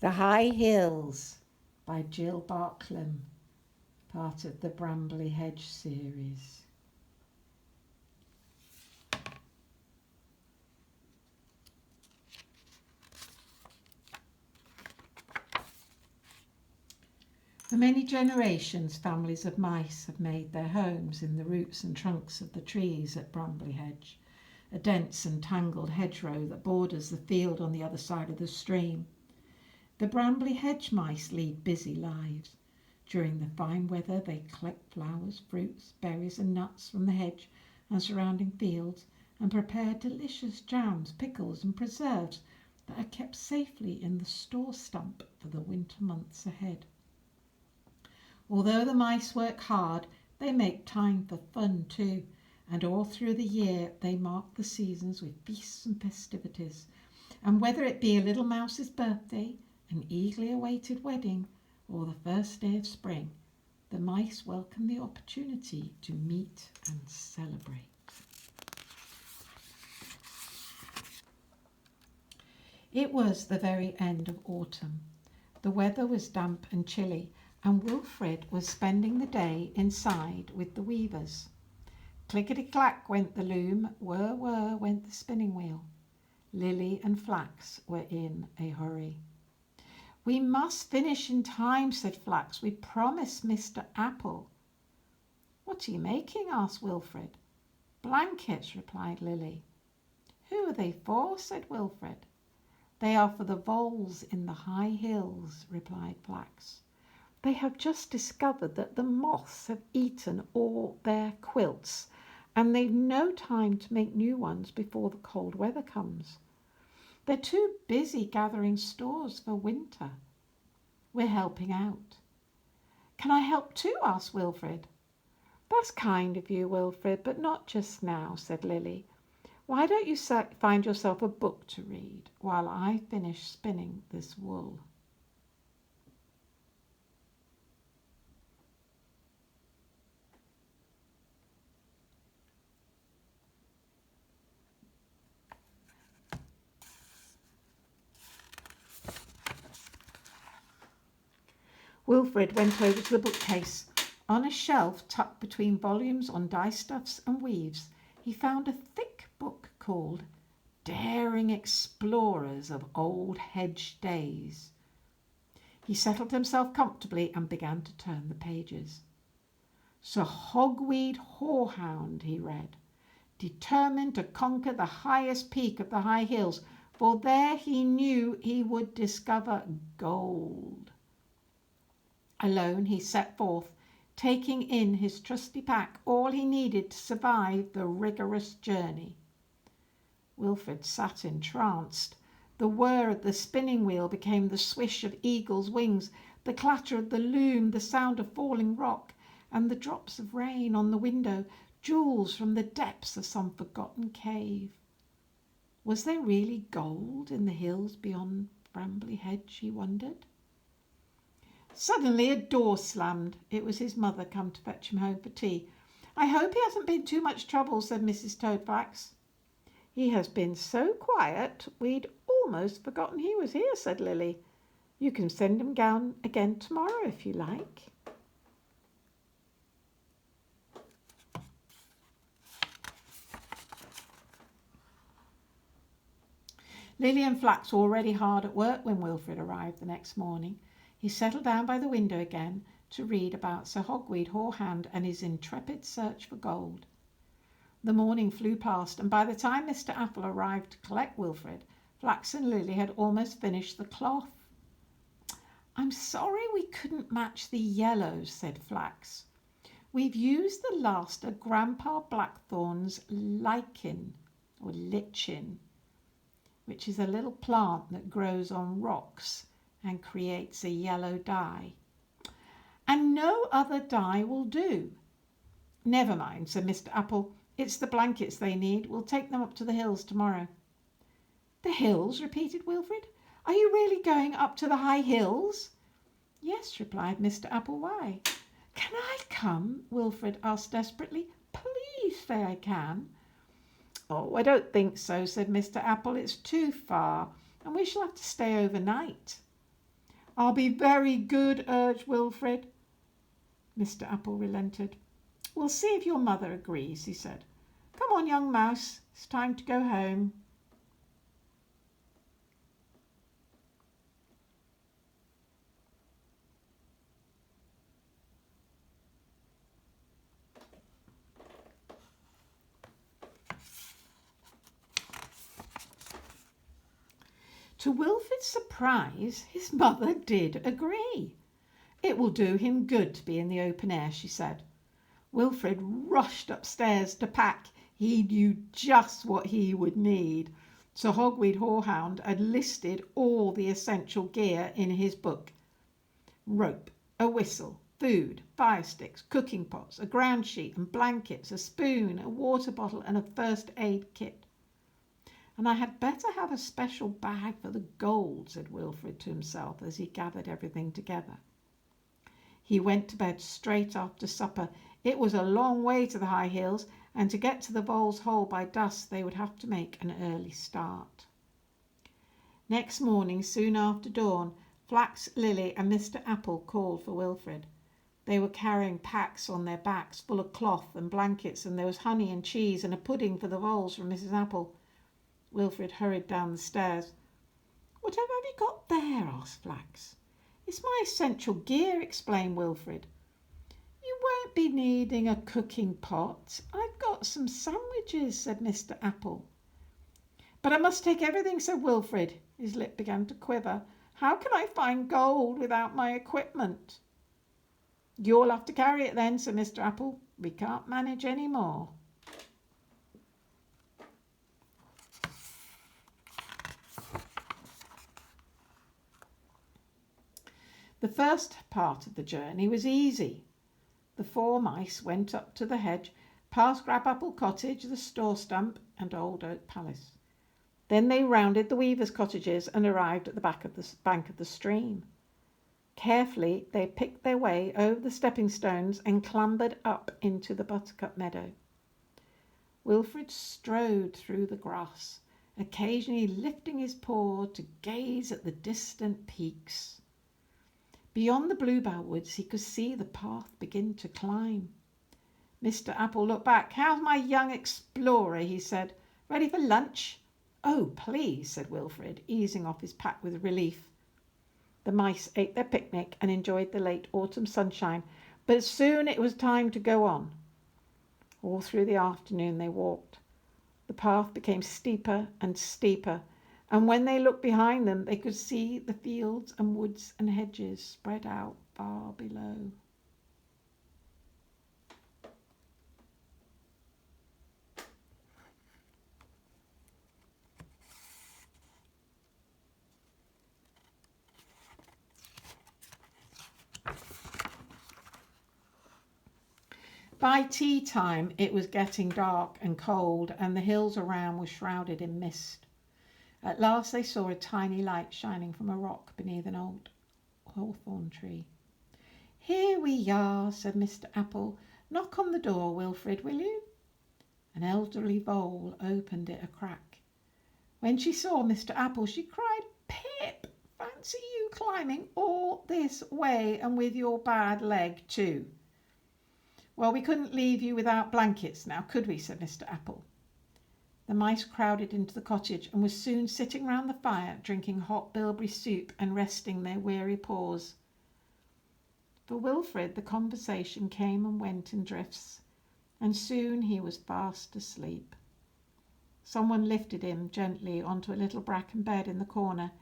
The High Hills by Jill Barklem, part of the Brambly Hedge series. For many generations, families of mice have made their homes in the roots and trunks of the trees at Brambly Hedge, a dense and tangled hedgerow that borders the field on the other side of the stream. The Brambly Hedge mice lead busy lives. During the fine weather, they collect flowers, fruits, berries and nuts from the hedge and surrounding fields and prepare delicious jams, pickles and preserves that are kept safely in the store stump for the winter months ahead. Although the mice work hard, they make time for fun too, and all through the year they mark the seasons with feasts and festivities. And whether it be a little mouse's birthday, an eagerly awaited wedding, or the first day of spring, the mice welcome the opportunity to meet and celebrate. It was the very end of autumn. The weather was damp and chilly, and Wilfred was spending the day inside with the weavers. Clickety-clack went the loom, whir-whir went the spinning wheel. Lily and Flax were in a hurry. "We must finish in time," said Flax. "We promised Mr. Apple." "What are you making?" asked Wilfred. "Blankets," replied Lily. "Who are they for?" said Wilfred. "They are for the voles in the high hills," replied Flax. "They have just discovered that the moths have eaten all their quilts, and they've no time to make new ones before the cold weather comes. They're too busy gathering stores for winter. We're helping out." "Can I help too?" asked Wilfred. "That's kind of you, Wilfred, but not just now," said Lily. "Why don't you find yourself a book to read while I finish spinning this wool?" Wilfred went over to the bookcase. On a shelf tucked between volumes on dye-stuffs and weaves, he found a thick book called Daring Explorers of Old Hedge Days. He settled himself comfortably and began to turn the pages. "Sir Hogweed Horehound," he read, "determined to conquer the highest peak of the high hills, for there he knew he would discover gold. Alone he set forth, taking in his trusty pack all he needed to survive the rigorous journey." Wilfred sat entranced. The whir of the spinning wheel became the swish of eagles' wings, the clatter of the loom, the sound of falling rock, and the drops of rain on the window, jewels from the depths of some forgotten cave. Was there really gold in the hills beyond Brambly Hedge, he wondered. Suddenly a door slammed. It was his mother come to fetch him home for tea. "I hope he hasn't been too much trouble," said Mrs. Toadflax. "He has been so quiet we'd almost forgotten he was here," said Lily. "You can send him down again tomorrow if you like." Lily and Flax were already hard at work when Wilfred arrived the next morning. He settled down by the window again to read about Sir Hogweed Horehound and his intrepid search for gold. The morning flew past, and by the time Mr. Apple arrived to collect Wilfred, Flax and Lily had almost finished the cloth. "I'm sorry we couldn't match the yellows," said Flax. "We've used the last of Grandpa Blackthorn's lichen, which is a little plant that grows on rocks and creates a yellow dye. And no other dye will do." "Never mind," said Mr. Apple. "It's the blankets they need. We'll take them up to the hills tomorrow." "The hills?" repeated Wilfred. "Are you really going up to the high hills?" "Yes," replied Mr. Apple. "Why?" "Can I come?" Wilfred asked desperately. "Please say I can." "Oh, I don't think so," said Mr. Apple. "It's too far, and we shall have to stay overnight." I'll be very good, urged Wilfred. Mr. Apple relented. We'll see if your mother agrees, he said. Come on, young mouse, it's time to go home. To Wilfred's surprise, his mother did agree. It will do him good to be in the open air, she said. Wilfred rushed upstairs to pack. He knew just what he would need. Sir Hogweed Horehound had listed all the essential gear in his book. Rope, a whistle, food, fire sticks, cooking pots, a ground sheet and blankets, a spoon, a water bottle and a first aid kit. And I had better have a special bag for the gold, said Wilfred to himself as he gathered everything together. He went to bed straight after supper. It was a long way to the high hills, and to get to the Vole's Hole by dusk they would have to make an early start. Next morning, soon after dawn, Flax, Lily and Mr. Apple called for Wilfred. They were carrying packs on their backs full of cloth and blankets, and there was honey and cheese and a pudding for the voles from Mrs. Apple. Wilfred hurried down the stairs. Whatever have you got there? Asked Flax. It's my essential gear, explained Wilfred. You won't be needing a cooking pot. I've got some sandwiches, said Mr. Apple. But I must take everything, said Wilfred. His lip began to quiver. How can I find gold without my equipment? You'll have to carry it then, said Mr. Apple. We can't manage any more. The first part of the journey was easy. The 4 mice went up to the hedge, past Crabapple Cottage, the store stump, and Old Oak Palace. Then they rounded the weavers' cottages and arrived at the bank of the stream. Carefully they picked their way over the stepping stones and clambered up into the buttercup meadow. Wilfred strode through the grass, occasionally lifting his paw to gaze at the distant peaks. Beyond the bluebell woods he could see the path begin to climb. Mr. Apple looked back. How's my young explorer? He said. Ready for lunch? Oh, please, said Wilfred, easing off his pack with relief. The mice ate their picnic and enjoyed the late autumn sunshine, but soon it was time to go on. All through the afternoon they walked. The path became steeper and steeper, and when they looked behind them they could see the fields and woods and hedges spread out far below. By tea time it was getting dark and cold, and the hills around were shrouded in mist. At last they saw a tiny light shining from a rock beneath an old hawthorn tree. Here we are, said Mr. Apple. Knock on the door, Wilfred, will you? An elderly vole opened it a crack. When she saw Mr. Apple, she cried, Pip, fancy you climbing all this way, and with your bad leg too. Well, we couldn't leave you without blankets now, could we? Said Mr. Apple. The mice crowded into the cottage and were soon sitting round the fire, drinking hot bilberry soup and resting their weary paws. For Wilfred, the conversation came and went in drifts, and soon he was fast asleep. Someone lifted him gently onto a little bracken bed in the corner,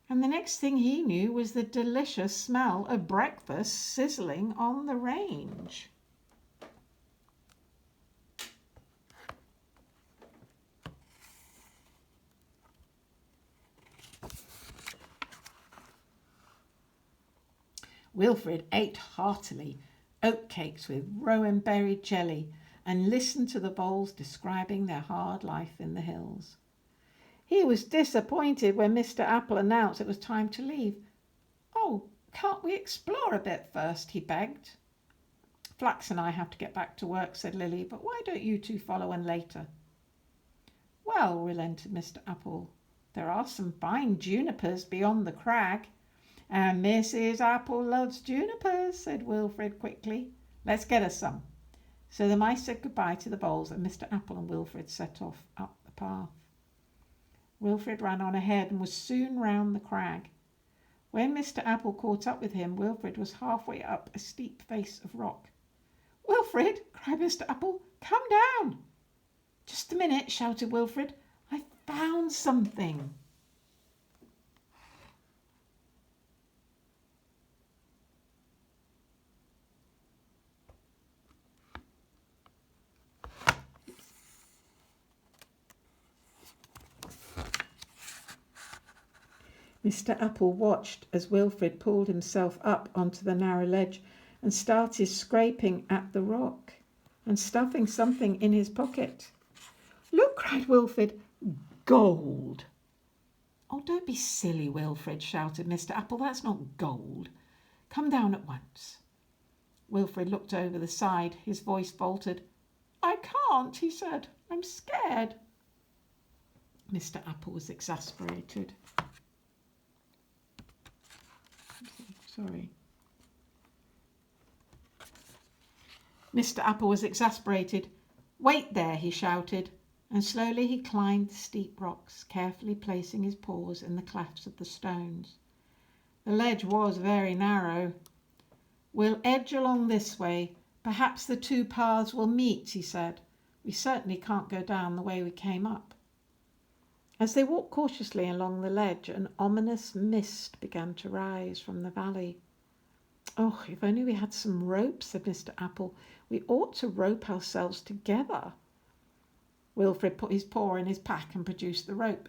and the next thing he knew was the delicious smell of breakfast sizzling on the range. Wilfred ate heartily, oatcakes with rowan berry jelly, and listened to the voles describing their hard life in the hills. He was disappointed when Mr. Apple announced it was time to leave. Oh, can't we explore a bit first? He begged. Flax and I have to get back to work, said Lily, but why don't you two follow on later? Well, relented Mr. Apple, there are some fine junipers beyond the crag. And Mrs. Apple loves junipers, said Wilfred quickly. Let's get us some. So the mice said goodbye to the voles, and Mr. Apple and Wilfred set off up the path. Wilfred ran on ahead and was soon round the crag. When Mr. Apple caught up with him, Wilfred was halfway up a steep face of rock. "Wilfred," cried Mr. Apple, "come down." "Just a minute," shouted Wilfred. "I found something." Mr. Apple watched as Wilfred pulled himself up onto the narrow ledge and started scraping at the rock and stuffing something in his pocket. "Look," cried Wilfred, "gold." "Oh, don't be silly, Wilfred," shouted Mr. Apple. "That's not gold. Come down at once." Wilfred looked over the side. His voice faltered. "I can't," he said. "I'm scared." Mr. Apple was exasperated. Mr. Apple was exasperated. "Wait there," he shouted, and slowly he climbed the steep rocks, carefully placing his paws in the clefts of the stones. The ledge was very narrow. "We'll edge along this way. Perhaps the two paths will meet," he said. "We certainly can't go down the way we came up." As they walked cautiously along the ledge, an ominous mist began to rise from the valley. "Oh, if only we had some rope," said Mr. Apple. "We ought to rope ourselves together." Wilfred put his paw in his pack and produced the rope.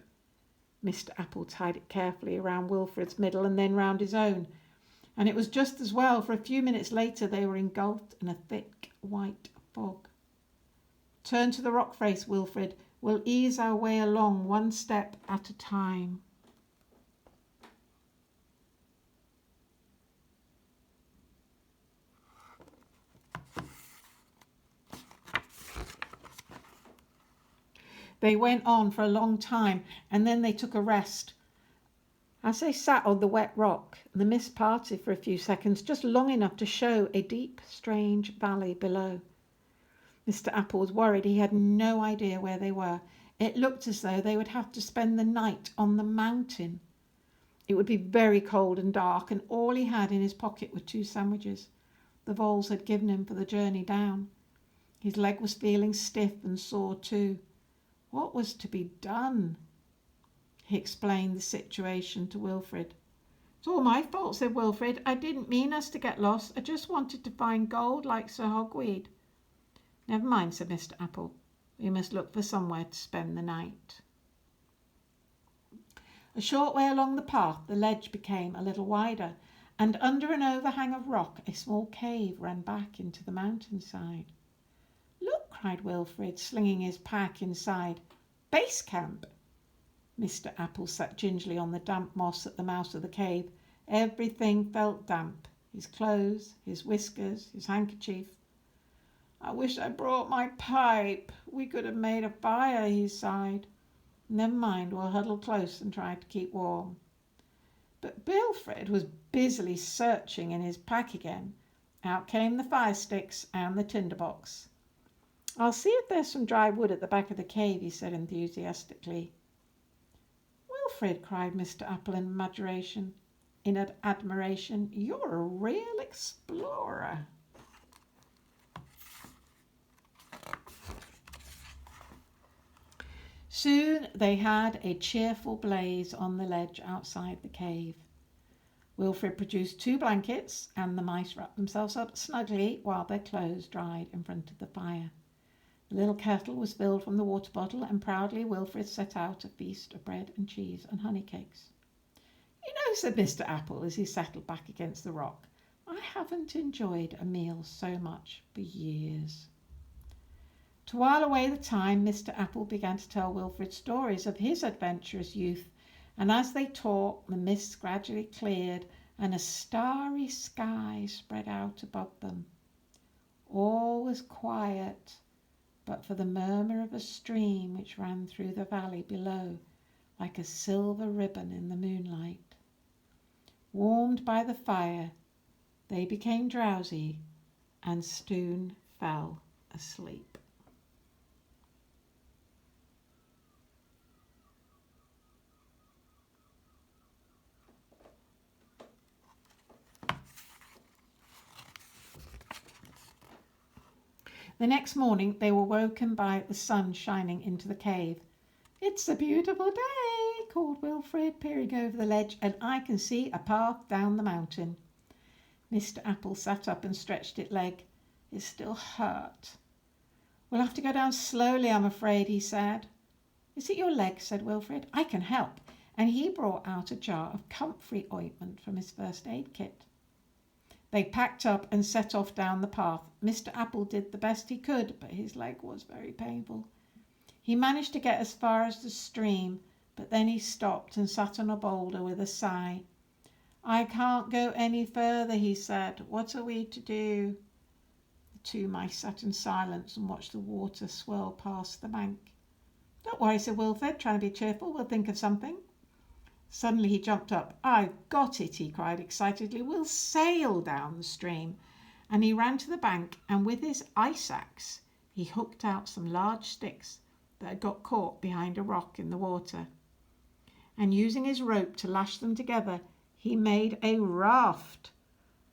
Mr. Apple tied it carefully around Wilfred's middle and then round his own, and it was just as well, for a few minutes later they were engulfed in a thick white fog. "Turn to the rock face, Wilfred. We'll ease our way along one step at a time." They went on for a long time, and then they took a rest. As they sat on the wet rock, the mist parted for a few seconds, just long enough to show a deep, strange valley below. Mr. Apple was worried. He had no idea where they were. It looked as though they would have to spend the night on the mountain. It would be very cold and dark, and all he had in his pocket were 2 sandwiches the voles had given him for the journey down. His leg was feeling stiff and sore too. What was to be done? He explained the situation to Wilfred. "It's all my fault," said Wilfred. "I didn't mean us to get lost. I just wanted to find gold like Sir Hogweed." "Never mind," said Mr. Apple. "We must look for somewhere to spend the night." A short way along the path the ledge became a little wider, and under an overhang of rock a small cave ran back into the mountainside. "Look," cried Wilfred, slinging his pack inside. "Base camp." Mr. Apple sat gingerly on the damp moss at the mouth of the cave. Everything felt damp. His clothes, his whiskers, his handkerchief. "I wish I brought my pipe. We could have made a fire," he sighed. "Never mind, we'll huddle close and try to keep warm." But Wilfred was busily searching in his pack again. Out came the fire sticks and the tinder box. "I'll see if there's some dry wood at the back of the cave," he said enthusiastically. "Wilfred," cried Mr. Apple in admiration, "you're a real explorer." Soon they had a cheerful blaze on the ledge outside the cave. Wilfred produced 2 blankets, and the mice wrapped themselves up snugly while their clothes dried in front of the fire. The little kettle was filled from the water bottle, and proudly Wilfred set out a feast of bread and cheese and honey cakes. "You know," said Mr. Apple as he settled back against the rock, "I haven't enjoyed a meal so much for years." To while away the time, Mr. Apple began to tell Wilfred stories of his adventurous youth, and as they talked the mists gradually cleared and a starry sky spread out above them. All was quiet but for the murmur of a stream which ran through the valley below like a silver ribbon in the moonlight. Warmed by the fire, they became drowsy and soon fell asleep. The next morning they were woken by the sun shining into the cave. "It's a beautiful day," called Wilfred, peering over the ledge, "and I can see a path down the mountain." Mr. Apple sat up and stretched its leg. It still hurt. "We'll have to go down slowly, I'm afraid," he said. "Is it your leg?" said Wilfred. "I can help." And he brought out a jar of comfrey ointment from his first aid kit. They packed up and set off down the path. Mr. Apple did the best he could, but his leg was very painful. He managed to get as far as the stream, but then he stopped and sat on a boulder with a sigh. "I can't go any further," he said. "What are we to do?" The two mice sat in silence and watched the water swirl past the bank. "Don't worry," said Wilfred, trying to be cheerful. "We'll think of something." Suddenly he jumped up. "I've got it," he cried excitedly. "We'll sail down the stream." And he ran to the bank, and with his ice axe he hooked out some large sticks that had got caught behind a rock in the water. And using his rope to lash them together, he made a raft.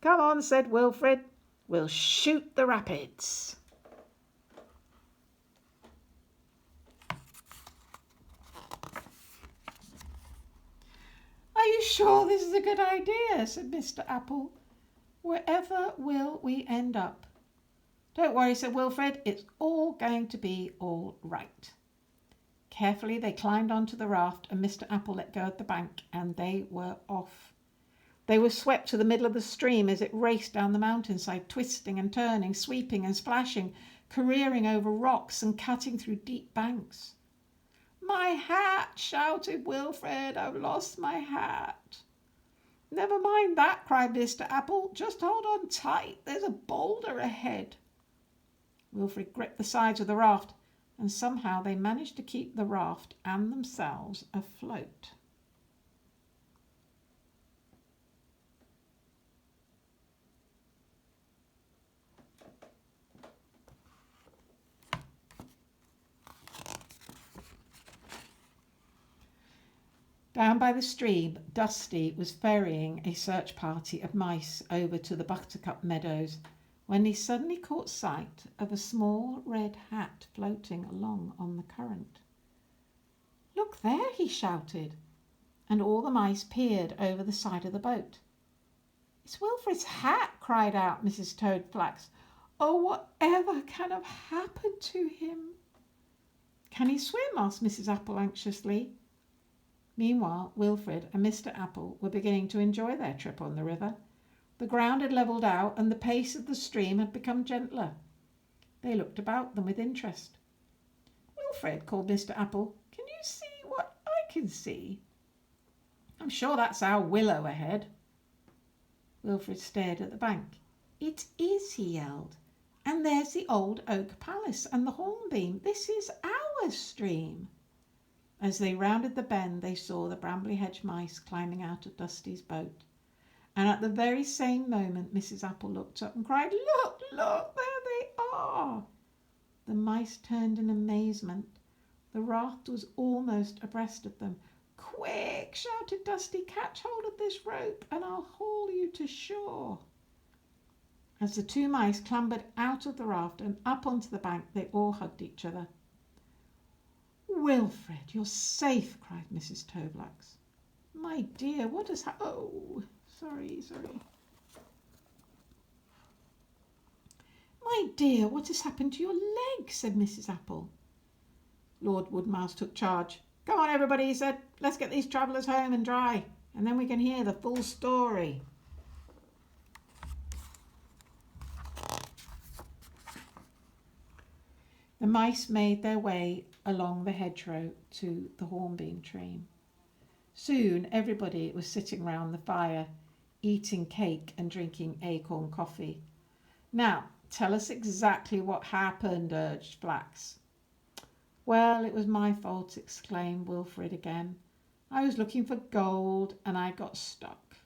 "Come on," said Wilfred. "We'll shoot the rapids." "Are you sure this is a good idea?" said Mr. Apple. "Wherever will we end up?" "Don't worry," said Wilfred. "It's all going to be all right." Carefully they climbed onto the raft, and Mr. Apple let go of the bank, and they were off. They were swept to the middle of the stream as it raced down the mountainside, twisting and turning, sweeping and splashing, careering over rocks and cutting through deep banks. "My hat!" shouted Wilfred. "I've lost my hat." "Never mind that," cried Mr. Apple. "Just hold on tight. There's a boulder ahead." Wilfred gripped the sides of the raft, and somehow they managed to keep the raft and themselves afloat. Down by the stream, Dusty was ferrying a search party of mice over to the buttercup meadows when he suddenly caught sight of a small red hat floating along on the current. "Look there!" he shouted, and all the mice peered over the side of the boat. "It's Wilfred's hat!" cried out Mrs. Toadflax. "Oh, whatever can have happened to him?" "Can he swim?" asked Mrs. Apple anxiously. Meanwhile, Wilfred and Mr. Apple were beginning to enjoy their trip on the river. The ground had levelled out, and the pace of the stream had become gentler. They looked about them with interest. "Wilfred," called Mr. Apple, "can you see what I can see?" "I'm sure that's our willow ahead." Wilfred stared at the bank. "It is," he yelled. "And there's the old oak palace and the hornbeam. This is our stream." As they rounded the bend, they saw the Brambly Hedge mice climbing out of Dusty's boat. And at the very same moment, Mrs. Apple looked up and cried, "Look, look, there they are!" The mice turned in amazement. The raft was almost abreast of them. "Quick!" shouted Dusty. "Catch hold of this rope and I'll haul you to shore." As the two mice clambered out of the raft and up onto the bank, they all hugged each other. "Wilfred, you're safe!" cried Mrs. Toadflax. "My dear, what has happened?" "Oh, sorry. "My dear, what has happened to your leg?" said Mrs. Apple. Lord Woodmouse took charge. "Come on, everybody," he said. "Let's get these travellers home and dry, and then we can hear the full story." The mice made their way along the hedgerow to the hornbeam tree. Soon everybody was sitting round the fire, eating cake and drinking acorn coffee. "Now, tell us exactly what happened," urged Flax. "Well, it was my fault," exclaimed Wilfred again. "I was looking for gold and I got stuck."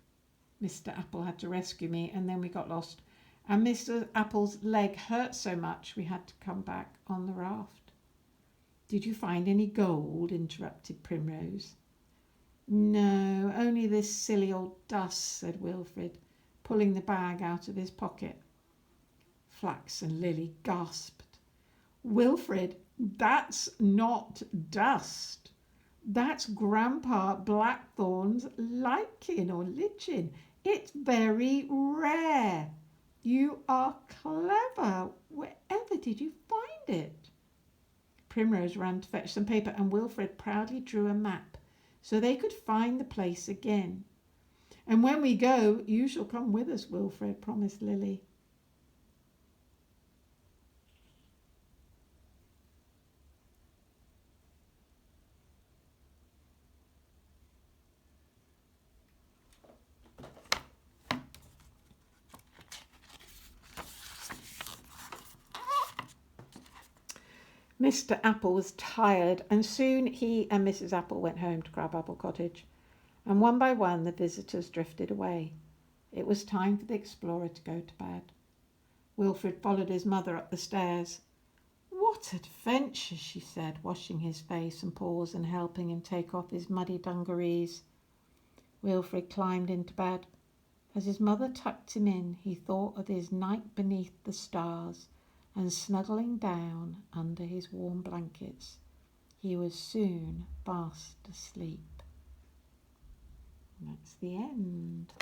Mr. Apple had to rescue me, and then we got lost. And Mr. Apple's leg hurt so much we had to come back on the raft. Did you find any gold? Interrupted Primrose. No, only this silly old dust, said Wilfred, pulling the bag out of his pocket. Flax and Lily gasped. Wilfred, that's not dust. That's Grandpa Blackthorn's lichen or lichen. It's very rare. You are clever. Wherever did you find it? Primrose ran to fetch some paper, and Wilfred proudly drew a map so they could find the place again. And when we go, you shall come with us, Wilfred, promised Lily. Mr. Apple was tired, and soon he and Mrs. Apple went home to Crabapple Cottage, and one by one the visitors drifted away. It was time for the explorer to go to bed. Wilfred followed his mother up the stairs. What adventure, she said, washing his face and paws and helping him take off his muddy dungarees. Wilfred climbed into bed. As his mother tucked him in, he thought of his night beneath the stars, and snuggling down under his warm blankets, he was soon fast asleep. And that's the end.